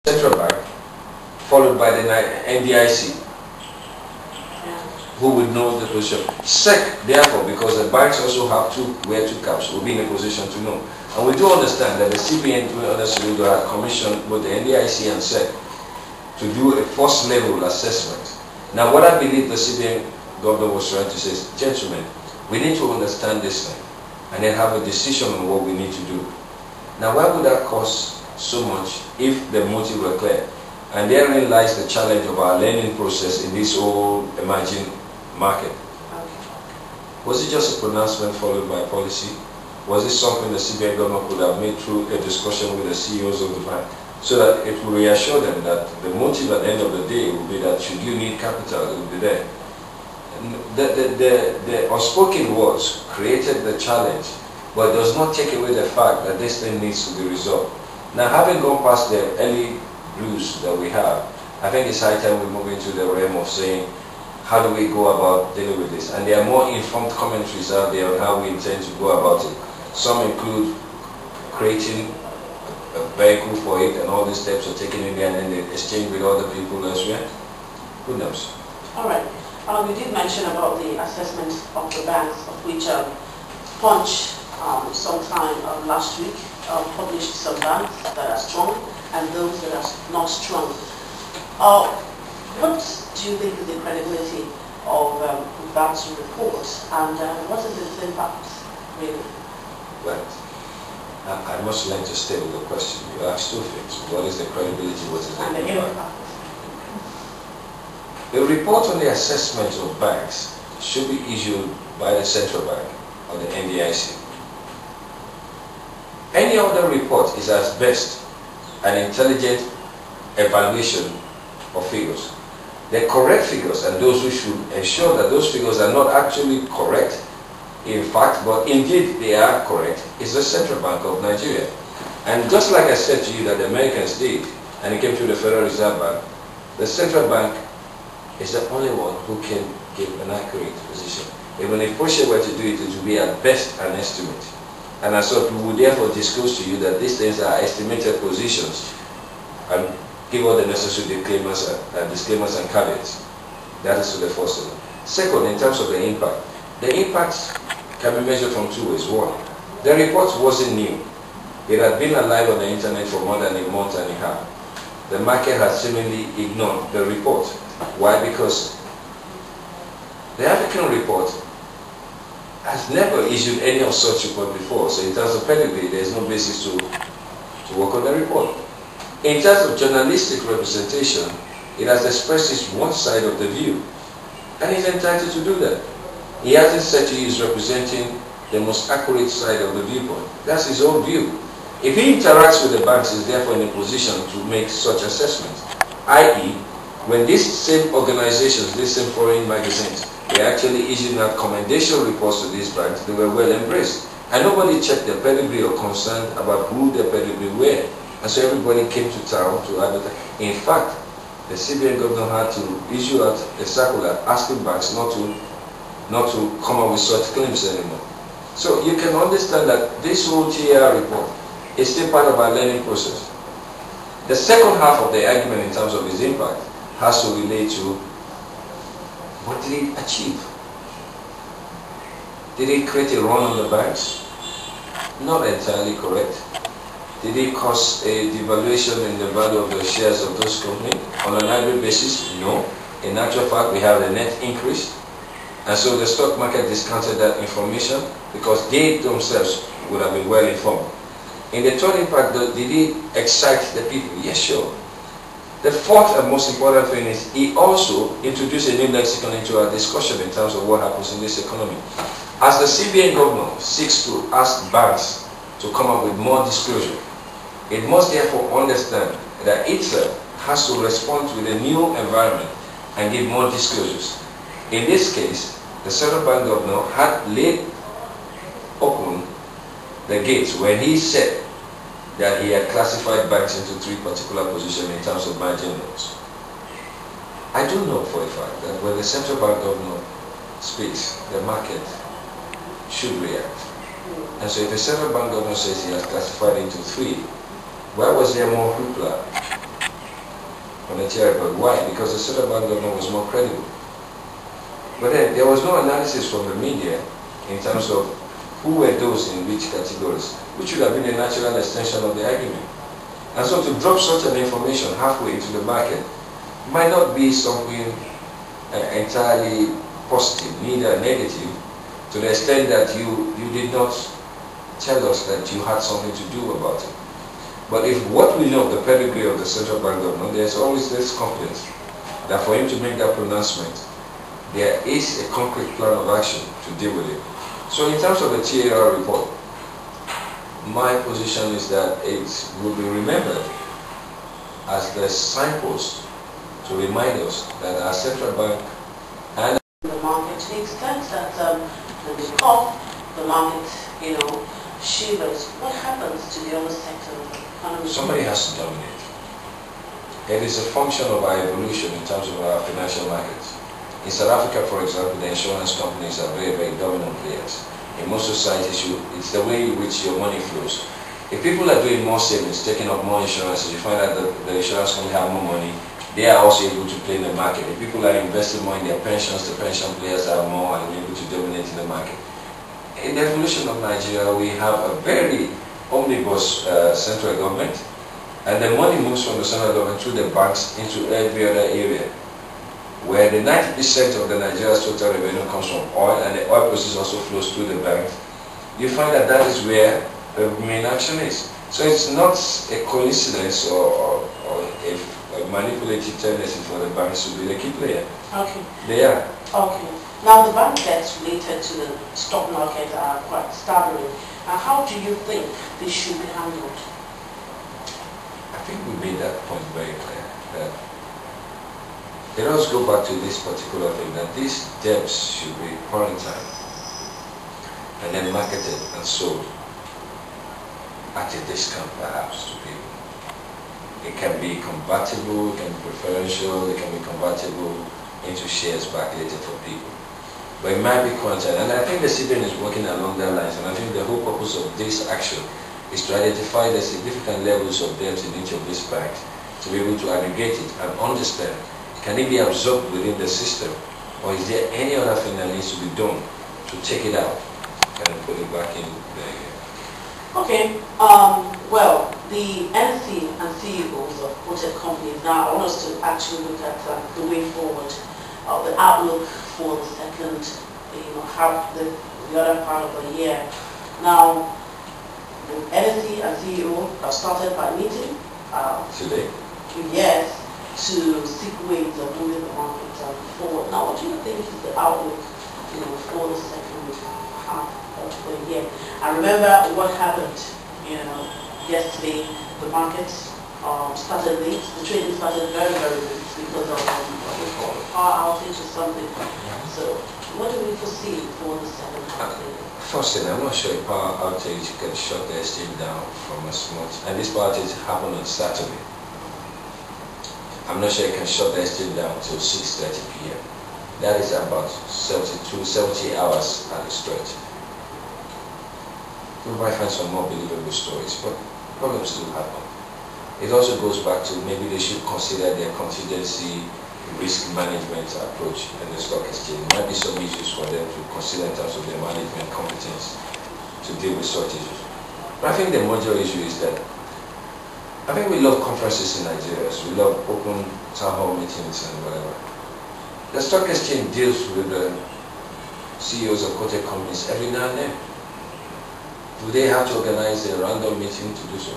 central bank, followed by the NDIC, who would know the position. SEC, therefore, because the banks also have to wear two caps, will be in a position to know. And we do understand that the CBN will have commissioned both the NDIC and SEC to do a first level assessment. Now, what I believe the CBN governor was trying to say is, gentlemen, we need to understand this thing and then have a decision on what we need to do. Now, why would that cost so much if the motive were clear? And therein lies the challenge of our learning process in this whole emerging market. Was it just a pronouncement followed by policy? Was it something the CBN government could have made through a discussion with the CEOs of the bank so that it will reassure them that the motive at the end of the day will be that should you need capital, it will be there. The unspoken words created the challenge, but does not take away the fact that this thing needs to be resolved. Now, having gone past the early blues that we have, I think it's high time we move into the realm of saying, how do we go about dealing with this? And there are more informed commentaries out there on how we intend to go about it. Some include creating a vehicle for it, and all these steps are taken in there and then they exchange with other people elsewhere. Who knows? All right. You did mention about the assessment of the banks, of which Punch sometime last week published some banks that are strong and those that are not strong. What do you think is the credibility of that report, and what is its impact, really? Well, I must learn to stay with the question. You asked two things. What is the credibility, what is the impact? The report on the assessment of banks should be issued by the central bank or the NDIC. Any other report is at best an intelligent evaluation of figures. The correct figures and those who should ensure that those figures are not actually correct, in fact, but indeed they are correct, is the Central Bank of Nigeria. And just like I said to you that the Americans did, and it came through the Federal Reserve Bank, the Central Bank is the only one who can give an accurate position. Even if Porsche were to do it, it would be at best an estimate. And as such, we would therefore disclose to you that these things are estimated positions and give all the necessary disclaimers and caveats. That is to the first thing. Second, in terms of the impact can be measured from two ways. One, the report wasn't new. It had been alive on the internet for more than a month and a half. The market has seemingly ignored the report. Why? Because the African report has never issued any of such report before. So in terms of pedigree, there is no basis to work on the report. In terms of journalistic representation, it has expressed its one side of the view, and he's entitled to do that. He hasn't said he is representing the most accurate side of the viewpoint. That's his own view. If he interacts with the banks, he's therefore in a position to make such assessments, i.e., when these same organizations, these same foreign magazines, they actually issued out commendation reports to these banks, they were well embraced. And nobody checked their pedigree or concerned about who their pedigree were. And so everybody came to town to advertise. In fact, the CBN governor had to issue out a circular asking banks not to come up with such claims anymore. So you can understand that this whole TAR report is still part of our learning process. The second half of the argument in terms of its impact has to relate to what did it achieve? Did it create a run on the banks? Not entirely correct. Did it cause a devaluation in the value of the shares of those companies? On an aggregate basis, no. In actual fact, we have a net increase. And so the stock market discounted that information because they themselves would have been well informed. In the third impact, did it excite the people? Yes, sure. The fourth and most important thing is he also introduced a new lexicon into our discussion in terms of what happens in this economy. As the CBN governor seeks to ask banks to come up with more disclosure, it must therefore understand that itself has to respond to the new environment and give more disclosures. In this case, the central bank governor had laid open the gates when he said that he had classified banks into three particular positions in terms of margin loans. I do know for a fact that when the central bank governor speaks, the market should react. And so if the central bank governor says he has classified into three, why was there more hoopla on the chair. But why? Because the central bank governor was more credible. But then there was no analysis from the media in terms of who were those in which categories, which would have been a natural extension of the argument. And so to drop such an information halfway into the market might not be something entirely positive, neither negative, to the extent that you did not tell us that you had something to do about it. But if what we know of the pedigree of the central bank governor, there's always this confidence that for him to make that pronouncement, there is a concrete plan of action to deal with it. So in terms of the TAR report, my position is that it will be remembered as the signpost to remind us that our central bank and the market, to the extent that when they cough, the market, shivers. What happens to the other sector of the economy? Somebody has to dominate. It is a function of our evolution in terms of our financial markets. In South Africa, for example, the insurance companies are very, very dominant players. In most societies, it's the way in which your money flows. If people are doing more savings, taking up more insurances, you find out that the insurance company have more money, they are also able to play in the market. If people are investing more in their pensions, the pension players are more and able to dominate in the market. In the evolution of Nigeria, we have a very omnibus central government, and the money moves from the central government through the banks into every other area, where the 90% of the Nigeria's total revenue comes from oil, and the oil process also flows through the bank. You find that that is where the main action is. So it's not a coincidence or a manipulative tendency for the banks to be the key player. Okay. They are. Okay. Now the bank debts related to the stock market are quite staggering. How do you think this should be handled? I think we made that point very clear. That let us go back to this particular thing, that these debts should be quarantined and then marketed and sold at a discount perhaps to people. It can be convertible, it can be preferential, it can be convertible into shares backdated for people. But it might be quarantined, and I think the CBN is working along that lines, and I think the whole purpose of this action is to identify the significant levels of debt in each of these banks, to be able to aggregate it and understand, can it be absorbed within the system, or is there any other thing that needs to be done to take it out and put it back in there? Okay, well, the NC and CEOs of quoted companies now, I want us to actually look at the way forward, the outlook for the second, half, the other part of the year. Now, the NC and CEO have started by meeting Today? Yes, to seek ways of moving the market forward. Now, what do you think is the outlook, for the second half of the year? I remember what happened, yesterday. The market started late. The trading started very, very late because of what we call a power outage or something. So, what do we foresee for the second half of the year? First thing, I'm not sure if power outage can shut the exchange down from a small, and this power outage happened on Saturday. I'm not sure it can shut the exchange down until 6:30 p.m. That is about 70 hours at a stretch. We might find some more believable stories, but problems still happen. It also goes back to maybe they should consider their contingency risk management approach in the stock exchange. There might be some issues for them to consider in terms of their management competence to deal with such issues. But I think the major issue is that I think we love conferences in Nigeria. So we love open town hall meetings and whatever. The stock exchange deals with the CEOs of quoted companies every now and then. Do they have to organize a random meeting to do so?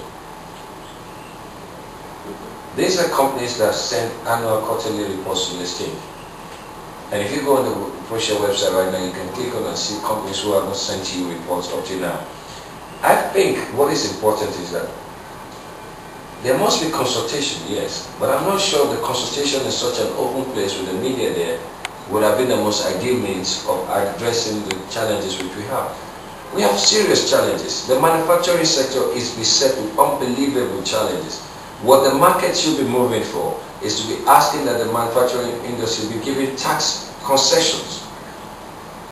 These are companies that send annual quarterly reports to the exchange. And if you go on the ProShare website right now, you can click on and see companies who have not sent you reports up to now. I think what is important is that there must be consultation, yes, but I'm not sure the consultation in such an open place with the media there would have been the most ideal means of addressing the challenges which we have. We have serious challenges. The manufacturing sector is beset with unbelievable challenges. What the market should be moving for is to be asking that the manufacturing industry be given tax concessions